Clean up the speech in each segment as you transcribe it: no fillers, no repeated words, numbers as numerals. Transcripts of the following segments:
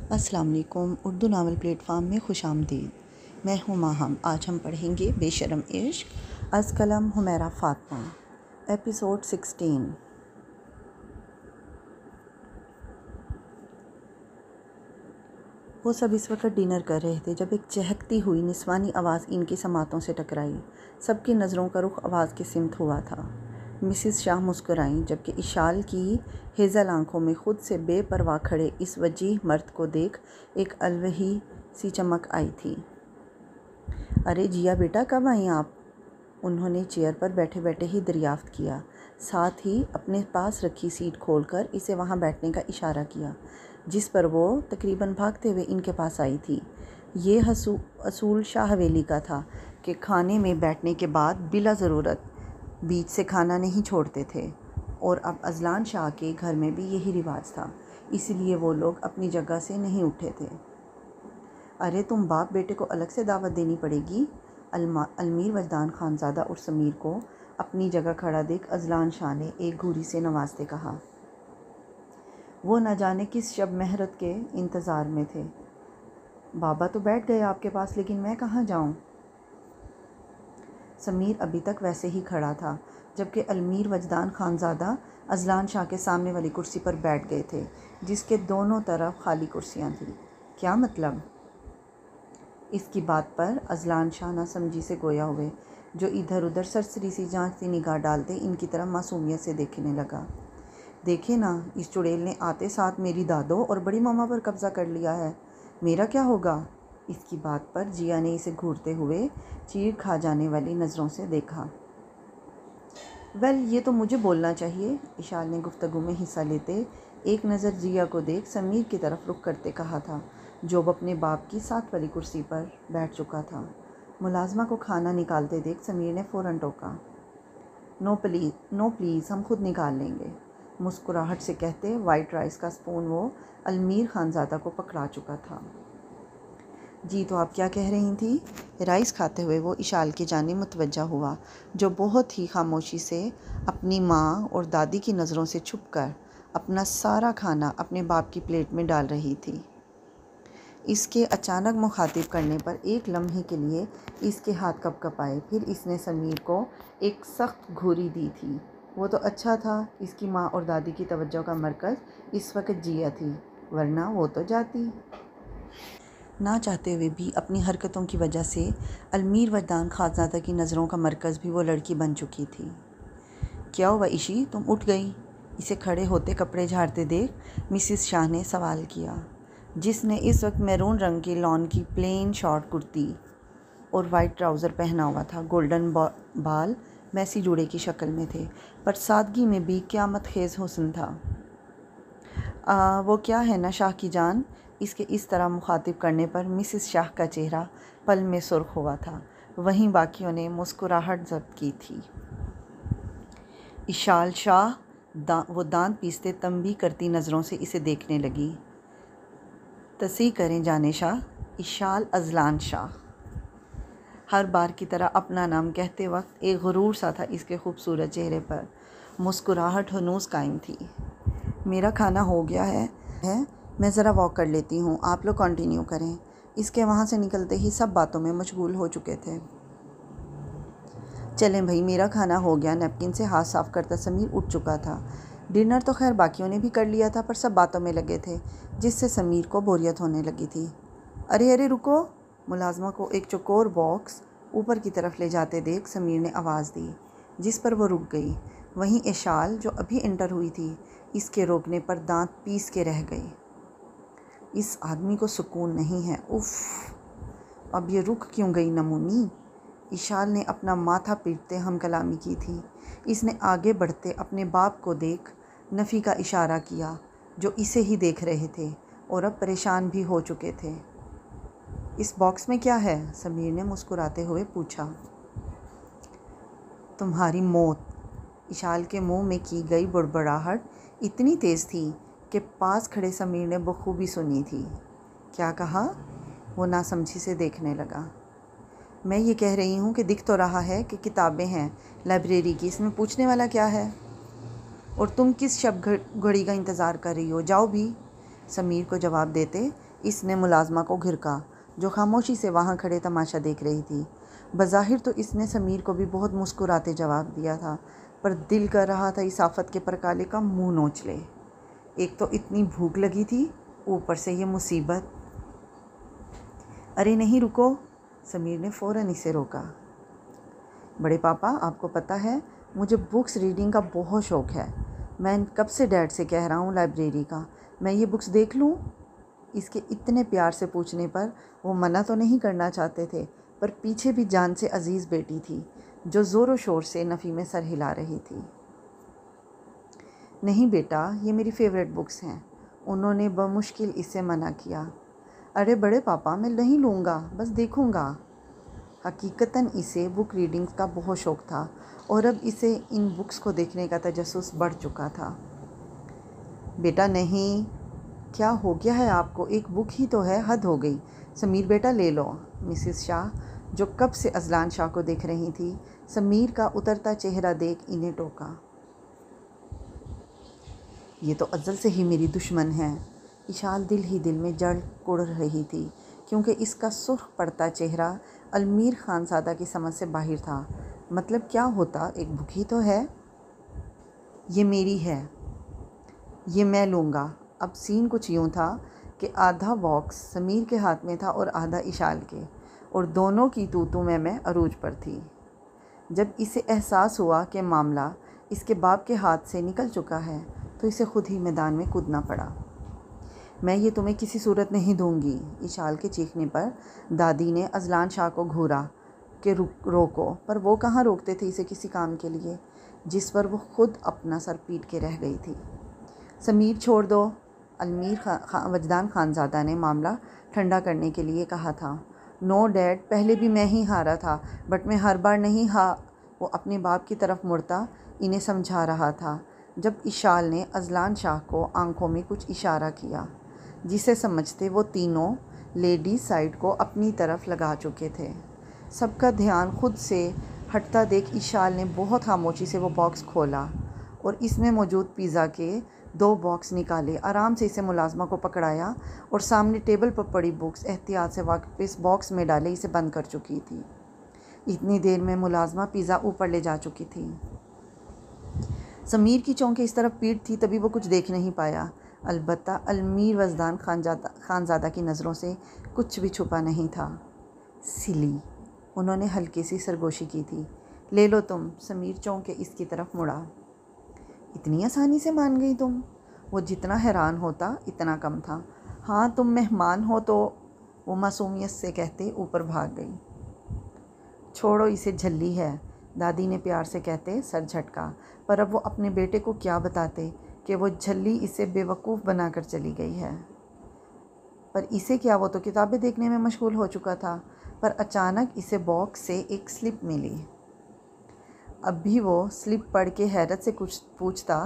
अस्सलाम वालेकुम। Urdu novel platform में खुशामदीद। मैं हूँ माहम। आज हम पढ़ेंगे बेशरम इश्क, अज़ कलम हुमैरा फ़ातिमा, एपिसोड 16। वो सब इस वक्त डिनर कर रहे थे जब एक चहकती हुई निस्वानी आवाज़ इनकी समातों से टकराई। सबकी नज़रों का रुख आवाज़ की सिमत हुआ था। मिसिस शाह मुस्कुराईं, जबकि इशाल की हेज़ल आंखों में खुद से बेपरवाह खड़े इस वजीह मर्द को देख एक अलवही सी चमक आई थी। अरे जिया बेटा, कब आई आप? उन्होंने चेयर पर बैठे बैठे ही दरियाफ्त किया, साथ ही अपने पास रखी सीट खोलकर इसे वहाँ बैठने का इशारा किया, जिस पर वो तकरीबन भागते हुए इनके पास आई थी। ये असूल शाह हवेली का था कि खाने में बैठने के बाद बिला ज़रूरत बीच से खाना नहीं छोड़ते थे, और अब अज़लान शाह के घर में भी यही रिवाज था, इसलिए वो लोग अपनी जगह से नहीं उठे थे। अरे तुम बाप बेटे को अलग से दावत देनी पड़ेगी। अलमीर वजदान खानज़ादा और समीर को अपनी जगह खड़ा देख अज़लान शाह ने एक घूरी से नवाजते कहा। वो न जाने किस शब महरत के इंतज़ार में थे। बाबा तो बैठ गए आपके पास, लेकिन मैं कहाँ जाऊँ? समीर अभी तक वैसे ही खड़ा था, जबकि अलमीर वजदान खानज़ादा अज़लान शाह के सामने वाली कुर्सी पर बैठ गए थे, जिसके दोनों तरफ खाली कुर्सियाँ थीं। क्या मतलब? इसकी बात पर अज़लान शाह ना समझी से गोया हुए, जो इधर उधर सरसरी सी जांचती निगाह डालते इनकी तरफ मासूमियत से देखने लगा। देखे ना, इस चुड़ैल ने आते साथ मेरी दादो और बड़ी मामा पर कब्ज़ा कर लिया है। मेरा क्या होगा? इसकी बात पर जिया ने इसे घूरते हुए चीड़ खा जाने वाली नज़रों से देखा। वेल, ये तो मुझे बोलना चाहिए। इशाल ने गुफ्तगू में हिस्सा लेते एक नज़र जिया को देख समीर की तरफ रुख करते कहा था, जो अपने बाप की साथ वाली कुर्सी पर बैठ चुका था। मुलाजमा को खाना निकालते देख समीर ने फ़ौरन टोका। नो प्लीज़, हम खुद निकाल लेंगे। मुस्कुराहट से कहते वाइट राइस का स्पून वो अलमीर खानज़ादा को पकड़ा चुका था। जी, तो आप क्या कह रही थी? राइस खाते हुए वो इशाल की जानिब मुतवज्जा हुआ, जो बहुत ही खामोशी से अपनी माँ और दादी की नज़रों से छुपकर अपना सारा खाना अपने बाप की प्लेट में डाल रही थी। इसके अचानक मुखातिब करने पर एक लम्हे के लिए इसके हाथ कँप-कँपाए। फिर इसने समीर को एक सख्त घूरी दी थी। वो तो अच्छा था, इसकी माँ और दादी की तवज्जो का मरकज़ इस वक्त जिया थी, वरना वो तो जाती। ना चाहते हुए भी अपनी हरकतों की वजह से अलमीर वजदान खानज़ादा की नज़रों का मरकज़ भी वो लड़की बन चुकी थी। क्या हुआ इशी, तुम उठ गई? इसे खड़े होते कपड़े झाड़ते देख मिसिस शाह ने सवाल किया, जिसने इस वक्त मैरून रंग की लॉन की प्लेन शॉर्ट कुर्ती और वाइट ट्राउज़र पहना हुआ था। गोल्डन बाल मैसी जूड़े की शक्ल में थे, पर सादगी में भी क़यामत खेज़ हुस्न था। वो क्या है ना शाह की जान? इसके इस तरह मुखातिब करने पर मिसिस शाह का चेहरा पल में सुर्ख हुआ था। वहीं बाकियों ने मुस्कुराहट ज़ब्त की थी। इशाल शाह, वो दांत पीसते तंबी करती नज़रों से इसे देखने लगी। तसी करें जाने शाह। इशाल अज़लान शाह। हर बार की तरह अपना नाम कहते वक्त एक गुरूर सा था इसके खूबसूरत चेहरे पर। मुस्कुराहट हनूज़ कायम थी। मेरा खाना हो गया है, मैं ज़रा वॉक कर लेती हूँ, आप लोग कंटिन्यू करें। इसके वहाँ से निकलते ही सब बातों में मशगूल हो चुके थे। चलें भाई, मेरा खाना हो गया। नैपकिन से हाथ साफ़ करता समीर उठ चुका था। डिनर तो खैर बाकियों ने भी कर लिया था, पर सब बातों में लगे थे, जिससे समीर को बोरियत होने लगी थी। अरे अरे रुको! मुलाजमा को एक चौकोर बॉक्स ऊपर की तरफ ले जाते देख समीर ने आवाज़ दी, जिस पर वो रुक गई। वहीं इशाल, जो अभी एंटर हुई थी, इसके रोकने पर दांत पीस के रह गई। इस आदमी को सुकून नहीं है। उफ़, अब ये रुक क्यों गई नमूनी? इशाल ने अपना माथा पीटते हम कलामी की थी। इसने आगे बढ़ते अपने बाप को देख नफ़ी का इशारा किया, जो इसे ही देख रहे थे और अब परेशान भी हो चुके थे। इस बॉक्स में क्या है? समीर ने मुस्कुराते हुए पूछा। तुम्हारी मौत। इशाल के मुंह में की गई बुड़बड़ाहट इतनी तेज़ थी कि पास खड़े समीर ने बखूबी सुनी थी। क्या कहा? वो नासमझी से देखने लगा। मैं ये कह रही हूँ कि दिख तो रहा है कि किताबें हैं लाइब्रेरी की, इसमें पूछने वाला क्या है? और तुम किस शब घड़ी का इंतज़ार कर रही हो? जाओ भी। समीर को जवाब देते इसने मुलाजमा को घिरका, जो खामोशी से वहाँ खड़े तमाशा देख रही थी। बज़ाहिर तो इसने समीर को भी बहुत मुस्कुराते जवाब दिया था, पर दिल कर रहा था इस आफत के परकाले का मुंह नोच ले। एक तो इतनी भूख लगी थी, ऊपर से ये मुसीबत। अरे नहीं रुको, समीर ने फ़ौरन इसे रोका। बड़े पापा, आपको पता है मुझे बुक्स रीडिंग का बहुत शौक़ है। मैं कब से डैड से कह रहा हूँ लाइब्रेरी का, मैं ये बुक्स देख लूँ। इसके इतने प्यार से पूछने पर वो मना तो नहीं करना चाहते थे, पर पीछे भी जान से अजीज़ बेटी थी जो ज़ोरों शोर से नफ़ी में सर हिला रही थी। नहीं बेटा, ये मेरी फ़ेवरेट बुक्स हैं, उन्होंने बमुश्किल इसे मना किया। अरे बड़े पापा, मैं नहीं लूँगा, बस देखूँगा। हकीकतन इसे बुक रीडिंग का बहुत शौक़ था और अब इसे इन बुक्स को देखने का तजस्सुस बढ़ चुका था। बेटा नहीं, क्या हो गया है आपको, एक बुक ही तो है, हद हो गई। समीर बेटा ले लो। मिसेस शाह, जो कब से अज़लान शाह को देख रही थी, समीर का उतरता चेहरा देख इन्हें टोका। ये तो अज़ल से ही मेरी दुश्मन है। इशाल दिल ही दिल में जड़ कुढ़ रही थी, क्योंकि इसका सुर्ख पड़ता चेहरा अलमीर खानज़ादा की समझ से बाहर था। मतलब क्या होता, एक बुक ही तो है। ये मेरी है, ये मैं लूँगा। अब सीन कुछ यूँ था कि आधा बॉक्स समीर के हाथ में था और आधा इशाल के, और दोनों की तू मैं अरूज पर थी। जब इसे एहसास हुआ कि मामला इसके बाप के हाथ से निकल चुका है, तो इसे खुद ही मैदान में कूदना पड़ा। मैं ये तुम्हें किसी सूरत नहीं दूंगी। इशाल के चीखने पर दादी ने अज़लान शाह को घूरा कि रोको, पर वो कहाँ रोकते थे इसे किसी काम के लिए जिस पर वो खुद अपना सर पीट के रह गई थी। समीर छोड़ दो, वजदान खानज़ादा ने मामला ठंडा करने के लिए कहा था। नो डैड, पहले भी मैं ही हारा था, बट मैं हर बार नहीं वो अपने बाप की तरफ मुड़ता इन्हें समझा रहा था, जब इशाल ने अज़लान शाह को आंखों में कुछ इशारा किया, जिसे समझते वो तीनों लेडीज़ साइड को अपनी तरफ लगा चुके थे। सबका ध्यान खुद से हटता देख इशाल ने बहुत खामोशी से वो बॉक्स खोला और इसमें मौजूद पिज़्ज़ा के 2 बॉक्स निकाले। आराम से इसे मुलाजमा को पकड़ाया और सामने टेबल पर पड़ी बुक्स एहतियात से वापस बॉक्स में डाले इसे बंद कर चुकी थी। इतनी देर में मुलाजमा पिज़्ज़ा ऊपर ले जा चुकी थी। समीर की चौंकें इस तरफ पीठ थी, तभी वो कुछ देख नहीं पाया। अलबत्ता अलमीर वजदान खानज़ादा की नज़रों से कुछ भी छुपा नहीं था। सिली, उन्होंने हल्की सी सरगोशी की थी। ले लो तुम। समीर चौंके इसकी तरफ मुड़ा। इतनी आसानी से मान गई तुम? वो जितना हैरान होता इतना कम था। हाँ, तुम मेहमान हो तो, वो मासूमियत से कहते ऊपर भाग गई। छोड़ो, इसे झल्ली है, दादी ने प्यार से कहते सर झटका, पर अब वो अपने बेटे को क्या बताते कि वो झल्ली इसे बेवकूफ़ बनाकर चली गई है। पर इसे क्या, वो तो किताबें देखने में मशगूल हो चुका था। पर अचानक इसे बॉक्स से एक स्लिप मिली। अब भी वो स्लिप पढ़ के हैरत से कुछ पूछता,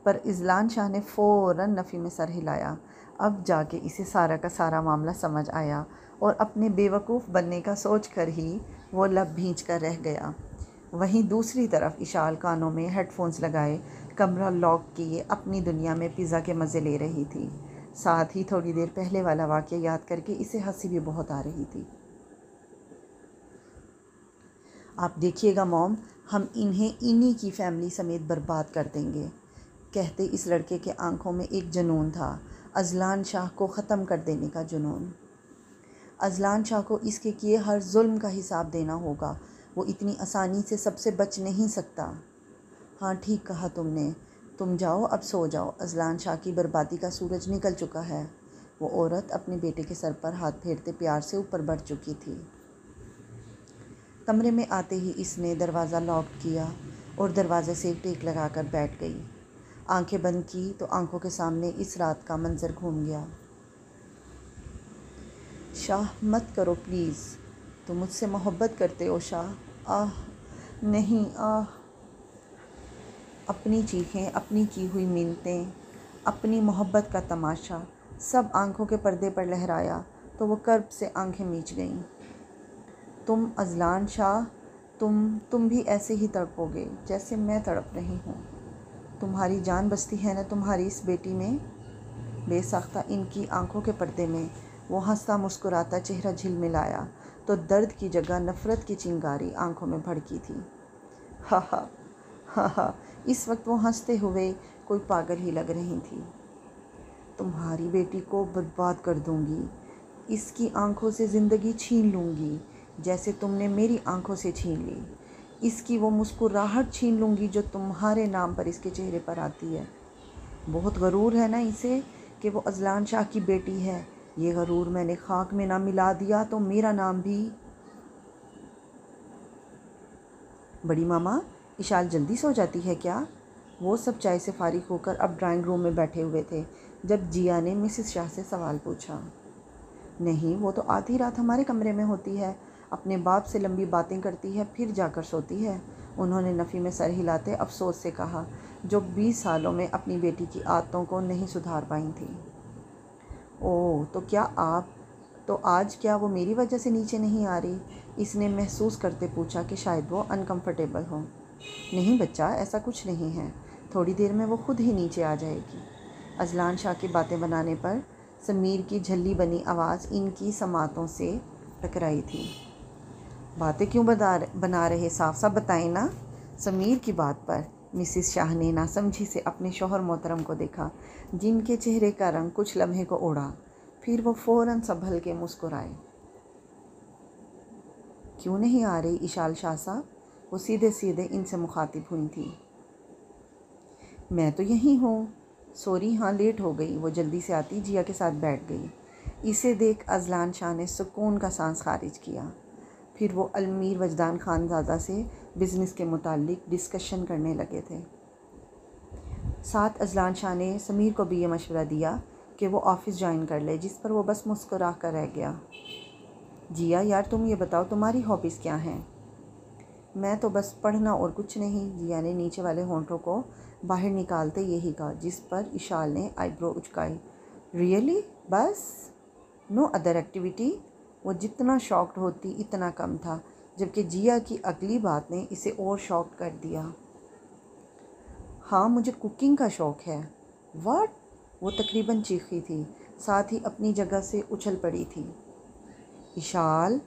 पर अज़लान शाह ने फ़ौरन नफ़ी में सर हिलाया। अब जाके इसे सारा का सारा मामला समझ आया और अपने बेवकूफ़ बनने का सोच कर ही वो लब भींच कर रह गया। वहीं दूसरी तरफ इशाल कानों में हेडफोन्स लगाए, कमरा लॉक किए अपनी दुनिया में पिज़्ज़ा के मज़े ले रही थी। साथ ही थोड़ी देर पहले वाला वाक़या याद करके इसे हंसी भी बहुत आ रही थी। आप देखिएगा मॉम, हम इन्हें इन्हीं की फैमिली समेत बर्बाद कर देंगे, कहते इस लड़के के आंखों में एक जुनून था, अज़लान शाह को ख़त्म कर देने का जुनून। अज़लान शाह को इसके किए हर जुल्म का हिसाब देना होगा, वो इतनी आसानी से सबसे बच नहीं सकता। हाँ ठीक कहा तुमने, तुम जाओ, अब सो जाओ। अज़लान शाह की बर्बादी का सूरज निकल चुका है। वो औरत अपने बेटे के सर पर हाथ फेरते प्यार से ऊपर बढ़ चुकी थी। कमरे में आते ही इसने दरवाज़ा लॉक किया और दरवाज़े से टेक लगाकर बैठ गई। आंखें बंद की तो आंखों के सामने इस रात का मंजर घूम गया। शाह मत करो प्लीज़, तुम मुझसे मोहब्बत करते हो शाह। आह नहीं, आह। अपनी चीखें, अपनी की हुई मिन्नतें, अपनी मोहब्बत का तमाशा सब आंखों के पर्दे पर लहराया तो वो कर्ब से आंखें मीच गईं। तुम अज़लान शाह, तुम भी ऐसे ही तड़पोगे जैसे मैं तड़प रही हूँ। तुम्हारी जान बसती है ना तुम्हारी इस बेटी में। बेसाख्ता इनकी आंखों के पर्दे में वो हंसता मुस्कुराता चेहरा झिलमिलाया तो दर्द की जगह नफ़रत की चिंगारी आंखों में भड़की थी। हा हा हा हा। इस वक्त वो हंसते हुए कोई पागल ही लग रही थी। तुम्हारी बेटी को बर्बाद कर दूंगी, इसकी आंखों से ज़िंदगी छीन लूँगी जैसे तुमने मेरी आंखों से छीन ली। इसकी वो मुस्कुराहट छीन लूँगी जो तुम्हारे नाम पर इसके चेहरे पर आती है। बहुत गरूर है ना इसे कि वो अजलान शाह की बेटी है। ये गरूर मैंने खाक में ना मिला दिया तो मेरा नाम भी। बड़ी मामा, इशाल जल्दी सो जाती है क्या? वो सब चाय से फारिग होकर अब ड्राइंग रूम में बैठे हुए थे जब जिया ने मिसेस शाह से सवाल पूछा। नहीं, वो तो आधी रात हमारे कमरे में होती है, अपने बाप से लंबी बातें करती है, फिर जाकर सोती है। उन्होंने नफ़ी में सर हिलाते अफसोस से कहा, जो 20 सालों में अपनी बेटी की आदतों को नहीं सुधार पाई थी। ओह, तो आज क्या वो मेरी वजह से नीचे नहीं आ रही? इसने महसूस करते पूछा कि शायद वो अनकंफर्टेबल हो। नहीं बच्चा, ऐसा कुछ नहीं है, थोड़ी देर में वो खुद ही नीचे आ जाएगी। अजलान शाह की बातें बनाने पर समीर की झल्ली बनी आवाज़ इनकी समातों से टकराई थी। बातें क्यों बना रहे, साफ साफ बताएं ना। समीर की बात पर मिसिस शाह ने नासमझी से अपने शौहर मोहतरम को देखा, जिनके चेहरे का रंग कुछ लम्हे को उड़ा। फिर वो फ़ौरन संभल के मुस्कुराए। क्यों नहीं आ रही इशाल शाह साहब? वो सीधे सीधे इनसे मुखातिब हुई थी। मैं तो यहीं हूँ। सॉरी, हाँ लेट हो गई। वो जल्दी से आती जिया के साथ बैठ गई। इसे देख अजलान शाह ने सुकून का सांस खारिज किया। फिर वो अलमीर वजदान खानज़ादा से बिज़नेस के मुतालिक डिस्कशन करने लगे थे। साथ अजलान शाह ने समीर को भी ये मशवरा दिया कि वो ऑफ़िस ज्वाइन कर ले, जिस पर वो बस मुस्कुरा कर रह गया। जिया यार, तुम ये बताओ तुम्हारी हॉबीज़ क्या हैं? मैं तो बस पढ़ना और कुछ नहीं। जिया ने नीचे वाले होंठों को बाहर निकालते यही कहा, जिस पर इशाल ने आईब्रो उचकाई। रियली? बस? No other activity? वो जितना शॉक्ड होती इतना कम था, जबकि जिया की अगली बात ने इसे और शॉक्ड कर दिया। हाँ, मुझे कुकिंग का शौक़ है। व्हाट? वो तकरीबन चीखी थी, साथ ही अपनी जगह से उछल पड़ी थी। इशाल,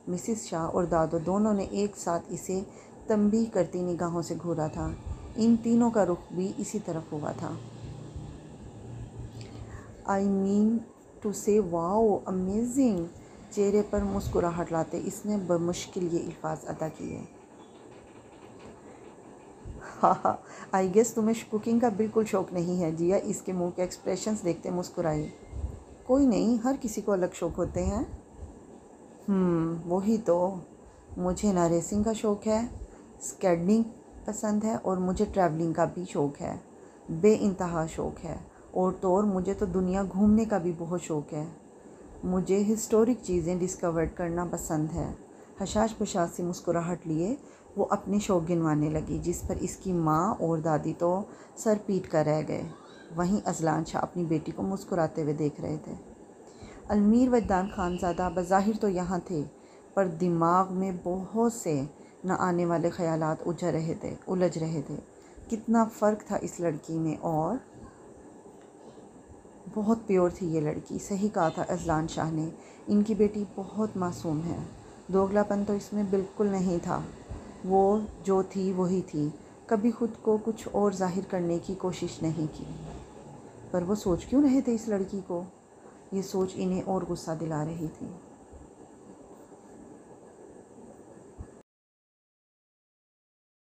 मिसिस शाह और दादो दोनों ने एक साथ इसे तंबीह करती निगाहों से घूरा था। इन तीनों का रुख भी इसी तरफ हुआ था। आई मीन टू से वाओ, अमेजिंग। चेहरे पर मुस्कुराहट लाते इसने बमुश्किल ये अल्फाज अदा किए। हाँ, आई गेस तुम्हें कुकिंग का बिल्कुल शौक़ नहीं है। जिया इसके मुंह के एक्सप्रेशंस देखते मुस्कुराई। कोई नहीं, हर किसी को अलग शौक़ होते हैं। वही तो। मुझे ना रेसिंग का शौक़ है, स्केटिंग पसंद है और मुझे ट्रैवलिंग का भी शौक़ है, बेइंतहा शौक़ है। और तो और मुझे तो दुनिया घूमने का भी बहुत शौक़ है। मुझे हिस्टोरिक चीज़ें डिस्कवर करना पसंद है। हशाश बशाश सी मुस्कुराहट लिए वो अपने शौक़ गिनवाने लगी, जिस पर इसकी माँ और दादी तो सर पीट कर रह गए। वहीं अजलान शाह अपनी बेटी को मुस्कुराते हुए देख रहे थे। अलमीर वजदान खानज़ादा बज़ाहिर तो यहाँ थे, पर दिमाग में बहुत से न आने वाले ख़यालात उलझ रहे थे। कितना फ़र्क था इस लड़की में, और बहुत प्योर थी ये लड़की। सही कहा था अजलान शाह ने, इनकी बेटी बहुत मासूम है। दोगलापन तो इसमें बिल्कुल नहीं था। वो जो थी वही थी, कभी खुद को कुछ और जाहिर करने की कोशिश नहीं की। पर वो सोच क्यों रहे थे इस लड़की को? ये सोच इन्हें और गुस्सा दिला रही थी।